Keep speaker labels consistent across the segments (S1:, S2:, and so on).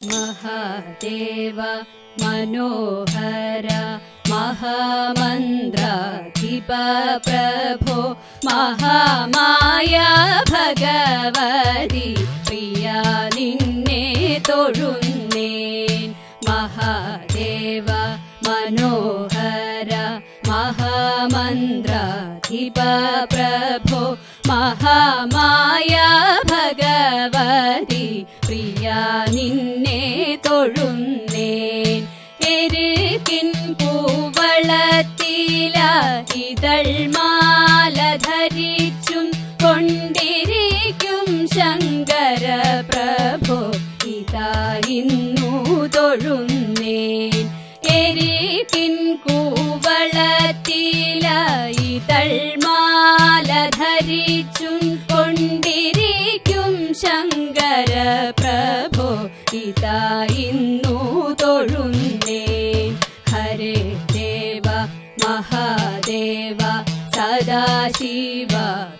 S1: महादेव मनोहर महामन्त्राधिप प्रभो महामाया भगवती प्रिया निन्ने തൊഴുന്നേൻ महादेव मनोहर महामन्त्राधिप प्रभो महामाया भगवती प्रिया निन्ने തൊഴുന്നേൻ എരുകിൻ പൂവളത്തില ഇതൾമാല ധരിച്ചും കൊണ്ടിരിക്കും ശങ്കര പ്രഭോ ഇതാ ഇന്നു തൊഴുന്നേൻ എരുകിൻ കൂവളത്തില ഇതൾമാല ധരിച്ചും കൊണ്ടിരിക്കും ശങ്കര പ്രഭോ ഇതാ ഇന്നു തൊഴുന്നേൻ ഹരേ ദേവ മഹാദേവ സദാശിവ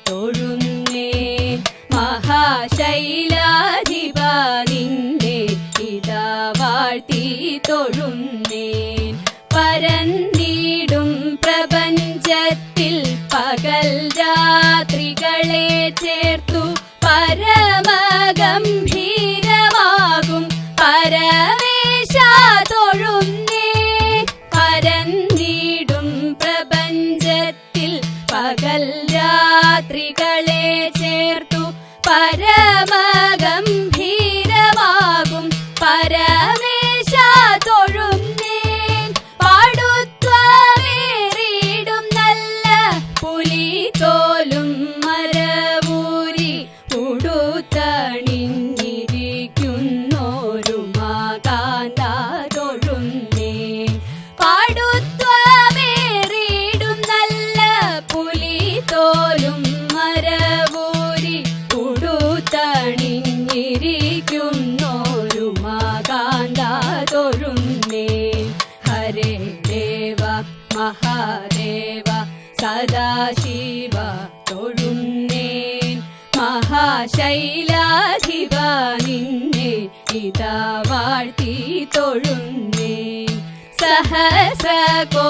S1: തൊഴുന്നേൻ മഹാശൈലാധിപ നിന്നെ ഇതാ വാഴ്ത്തി തൊഴുന്നേൻ പരന്നിടും പ്രപഞ്ചത്തിൽ പകൽ രാത്രികളെ ചേർത്തു പരമഗംഭീരമാകും പരമേശ തൊഴുന്നേൻ പരന്നിടും പ്രപഞ്ചത്തിൽ പകൽ രാത്രികളെ ചേർത്തു പരമഗംഭീരമാകും പരമേശ തൊഴുന്നേൻ പാടുത്വമേറിടും നല്ല പുലിതോലും മരവൂരി ഉടുത്തണിഞ്ഞിരിക്കുന്നോരു മാകാന്ത തൊഴുന്നേൻ പാടുത്വമേറിടും നല്ല പുലിതോലും മരവൂരി ഉടുത്തണിഞ്ഞിരിക്കുന്നോരു മാകാന്ത തൊഴുന്നേൻ ഹരേ ദേവ മഹാദേവ സദാശിവ തൊഴുന്നേൻ മഹാശൈലാധിപ നിന്നെ ഇതാ വാഴ്ത്തി തൊഴുന്നേൻ സഹസ്രകോടികൾ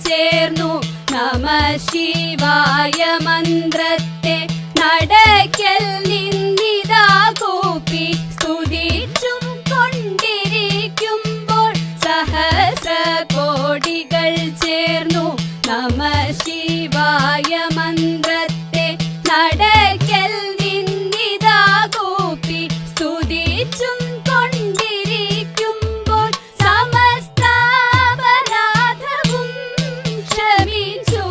S1: ചേർന്നു നമ ശിവായ മന്ത്രത്തെ നടക്കൽ നിന്നിതാ കൂപ്പി സ്തുതിച്ചും കൊണ്ടിരിക്കുമ്പോൾ സഹസ്രകോടികൾ ചേർന്നു നമ ശിവായ മന്ത്രത്തെ നടക്കൽ നിന്നിതാ കൂപ്പി സ്തുതിച്ചും കൊണ്ടിരിക്കുമ്പോൾ സമസ്താപരാധവും ക്ഷമിച്ചു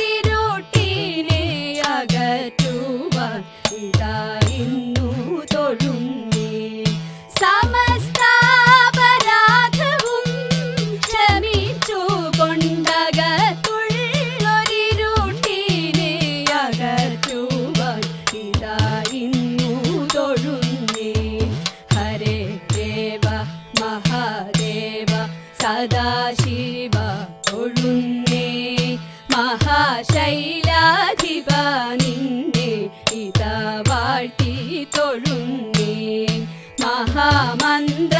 S1: കൊണ്ടകത്തുള്ളൊരിരുട്ടിനെ അകറ്റുവാൻ ഇതാ ഇന്നു തൊഴുന്നേൻ സമസ്താപരാധവും ക്ഷമിച്ചു കൊണ്ടകത്തുള്ളൊരിരുട്ടിനെ അകറ്റുവാൻ ഇതാ ഇന്നു തൊഴുന്നേൻ ഹരേ ദേവ മഹാദേവ സദാശിവ തൊഴുന്നേൻ മഹാശൈലാധിപ നിന്നെ ഇതാ വാഴ്ത്തി തൊഴുന്നേൻ മഹാമന്ത്ര